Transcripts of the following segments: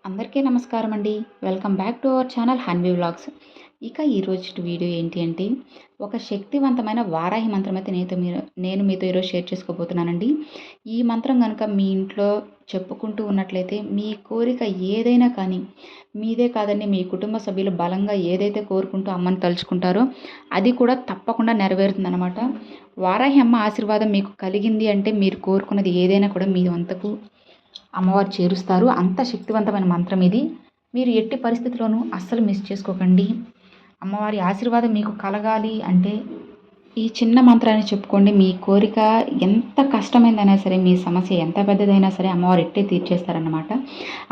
అందరికీ నమస్కారం అండి. Welcome back to our channel Hanvi vlogs. ఇక ఈరోజు వీడియో ఏంటి అంటే ఒక శక్తివంతమైన వారాహి మంత్రం అయితే నేను మీతో ఈరోజు షేర్ చేసుకోబోతున్నానండి. ఈ మంత్రం కనుక మీ ఇంట్లో చెప్పుకుంటూ ఉన్నట్లయితే మీ కోరిక ఏదైనా కానీ మీదే కాదండి, మీ కుటుంబ సభ్యులు బలంగా ఏదైతే కోరుకుంటూ అమ్మని తలుచుకుంటారో అది కూడా తప్పకుండా నెరవేరుతుందన్నమాట. వారాహి అమ్మ ఆశీర్వాదం మీకు కలిగింది అంటే మీరు కోరుకున్నది ఏదైనా కూడా మీ వంతకు అమ్మవారు చేరుస్తారు. అంత శక్తివంతమైన మంత్రం ఇది. మీరు ఎట్టి పరిస్థితిలోనూ అస్సలు మిస్ చేసుకోకండి. అమ్మవారి ఆశీర్వాదం మీకు కలగాలి అంటే ఈ చిన్న మంత్రాన్ని చెప్పుకోండి. మీ కోరిక ఎంత కష్టమైందైనా సరే, మీ సమస్య ఎంత పెద్దదైనా సరే అమ్మవారు ఇట్టే తీర్చేస్తారన్నమాట.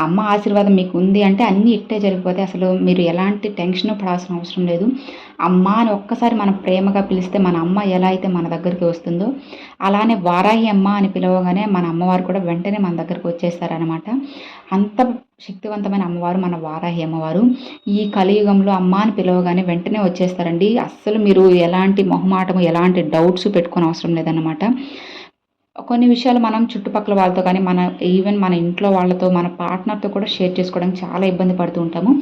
అమ్మ ఆశీర్వాదం మీకు ఉంది అంటే అన్నీ ఇట్టే జరిగిపోతే అసలు మీరు ఎలాంటి టెన్షన్ పడాల్సిన అవసరం లేదు. అమ్మ అని ఒక్కసారి మనం ప్రేమగా పిలిస్తే మన అమ్మ ఎలా అయితే మన దగ్గరికి వస్తుందో అలానే వారాహి అమ్మ అని పిలవగానే మన అమ్మవారు కూడా వెంటనే మన దగ్గరికి వచ్చేస్తారనమాట. అంత శక్తివంతమైన అమ్మవారు మన వారాహి అమ్మవారు. ఈ కలియుగంలో అమ్మ అని పిలవగానే వెంటనే వచ్చేస్తారండి. అస్సలు మీరు ఎలాంటి మొహమాటము ఎలాంటి డౌట్స్ పెట్టుకోని అవసరం లేదన్నమాట. కొన్ని విషయాలు మనం చుట్టుపక్కల వాళ్ళతో కానీ ఈవెన్ మన ఇంట్లో వాళ్ళతో మన పార్ట్నర్తో కూడా షేర్ చేసుకోవడానికి చాలా ఇబ్బంది పడుతూ ఉంటాము.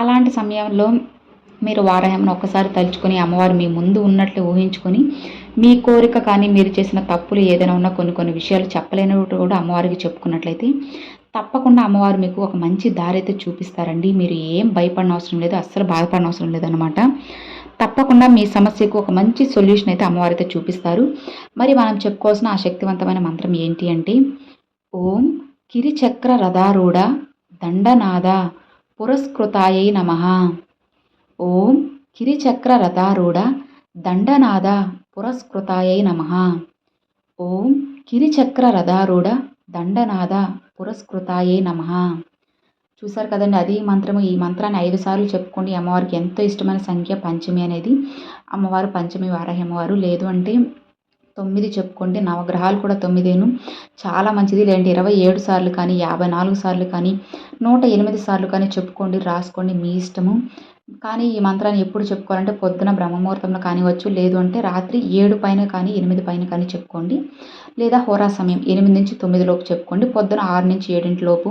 అలాంటి సమయంలో మీరు వారాహమ్మను ఒక్కసారి తలుచుకొని అమ్మవారు మీ ముందు ఉన్నట్లు ఊహించుకొని మీ కోరిక కానీ మీరు చేసిన తప్పులు ఏదైనా ఉన్నా కొన్ని విషయాలు చెప్పలేనట్టు కూడా అమ్మవారికి చెప్పుకున్నట్లయితే తప్పకుండా అమ్మవారు మీకు ఒక మంచి దారి అయితే చూపిస్తారండి. మీరు ఏం భయపడిన అవసరం లేదు, అస్సలు బాధపడిన అవసరం లేదన్నమాట. తప్పకుండా మీ సమస్యకు ఒక మంచి సొల్యూషన్ అయితే అమ్మవారు అయితే చూపిస్తారు. మరి మనం చెప్పుకోవాల్సిన ఆ శక్తివంతమైన మంత్రం ఏంటి అంటే ఓం కిరిచక్ర రథారూఢ దండనాద పురస్కృతాయై నమః. ఓం కిరిచక్ర రథారూఢ దండనాద పురస్కృతాయై నమః. ఓం కిరిచక్ర రథారూఢ దండనాద పురస్కృతాయై నమః. చూసారు కదండి, అది మంత్రము. ఈ మంత్రాన్ని 5 సార్లు చెప్పుకోండి. అమ్మవారికి ఎంతో ఇష్టమైన సంఖ్య పంచమి అనేది. అమ్మవారు పంచమి వారాహి అమ్మవారు. లేదు అంటే 9 చెప్పుకోండి. నవగ్రహాలు కూడా 9 చాలా మంచిది. లేదంటే 27 సార్లు కానీ 54 సార్లు కానీ 108 సార్లు కానీ చెప్పుకోండి, రాసుకోండి, మీ ఇష్టము. కానీ ఈ మంత్రాన్ని ఎప్పుడు చెప్పుకోవాలంటే పొద్దున బ్రహ్మముహూర్తంలో కానివచ్చు, లేదు అంటే రాత్రి 7 పైన కానీ 8 పైన కానీ చెప్పుకోండి. లేదా హోరా సమయం 8 నుంచి 9 లోపు చెప్పుకోండి. పొద్దున 6 నుంచి 7 లోపు,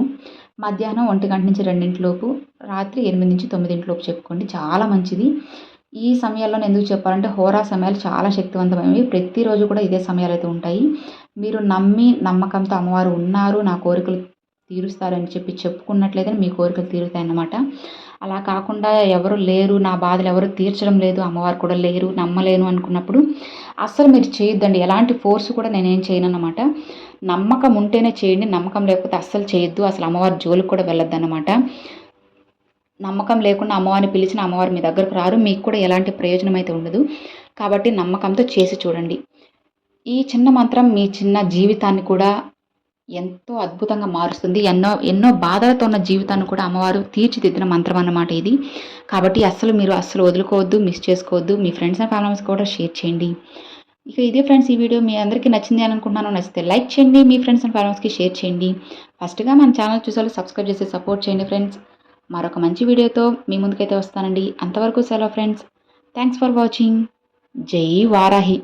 మధ్యాహ్నం 1 గంట నుంచి 2 లోపు, రాత్రి 8 నుంచి 9 లోపు చెప్పుకోండి. చాలా మంచిది. ఈ సమయాల్లో ఎందుకు చెప్పాలంటే హోరా సమయాలు చాలా శక్తివంతమైనవి. ప్రతిరోజు కూడా ఇదే సమయాలు అయితే ఉంటాయి. మీరు నమ్మకంతో అమ్మవారు ఉన్నారు, నా కోరికలు తీరుస్తారని చెప్పుకున్నట్లయితే మీ కోరికలు తీరుతాయన్నమాట. అలా కాకుండా ఎవరు లేరు, నా బాధలు ఎవరు తీర్చడం లేదు, అమ్మవారు కూడా లేరు, నమ్మలేను అనుకున్నప్పుడు అస్సలు మీరు చేయొద్దండి. ఎలాంటి ఫోర్స్ కూడా నేనేం చేయనన్నమాట. నమ్మకం ఉంటేనే చేయండి, నమ్మకం లేకపోతే అస్సలు చేయొద్దు. అసలు అమ్మవారి జోలికి కూడా వెళ్ళొద్దన్నమాట. నమ్మకం లేకుండా అమ్మవారిని పిలిచిన అమ్మవారు మీ దగ్గరకు రారు, మీకు కూడా ఎలాంటి ప్రయోజనం అయితే ఉండదు. కాబట్టి నమ్మకంతో చేసి చూడండి. ఈ చిన్న మంత్రం మీ చిన్న జీవితాన్ని కూడా ఎంతో అద్భుతంగా మారుస్తుంది. ఎన్నో బాధలతో ఉన్న జీవితాన్ని కూడా అమ్మవారు తీర్చిదిద్దిన మంత్రం అన్నమాట ఇది. కాబట్టి మీరు అస్సలు వదులుకోవద్దు, మిస్ చేసుకోవద్దు. మీ ఫ్రెండ్స్ అండ్ ఫ్యామిలీస్ కూడా షేర్ చేయండి. ఇక ఇదే ఫ్రెండ్స్, ఈ వీడియో మీ అందరికీ నచ్చింది అని అనుకుంటున్నాను. నచ్చితే లైక్ చేయండి, మీ ఫ్రెండ్స్ అండ్ ఫ్యామిలీస్కి షేర్ చేయండి. ఫస్ట్గా మన ఛానల్ చూసేవాళ్ళు సబ్స్క్రైబ్ చేసి సపోర్ట్ చేయండి ఫ్రెండ్స్. మరొక మంచి వీడియోతో మీ ముందుకైతే వస్తానండి. అంతవరకు సెలవు ఫ్రెండ్స్. Thanks for watching. జై వారాహి.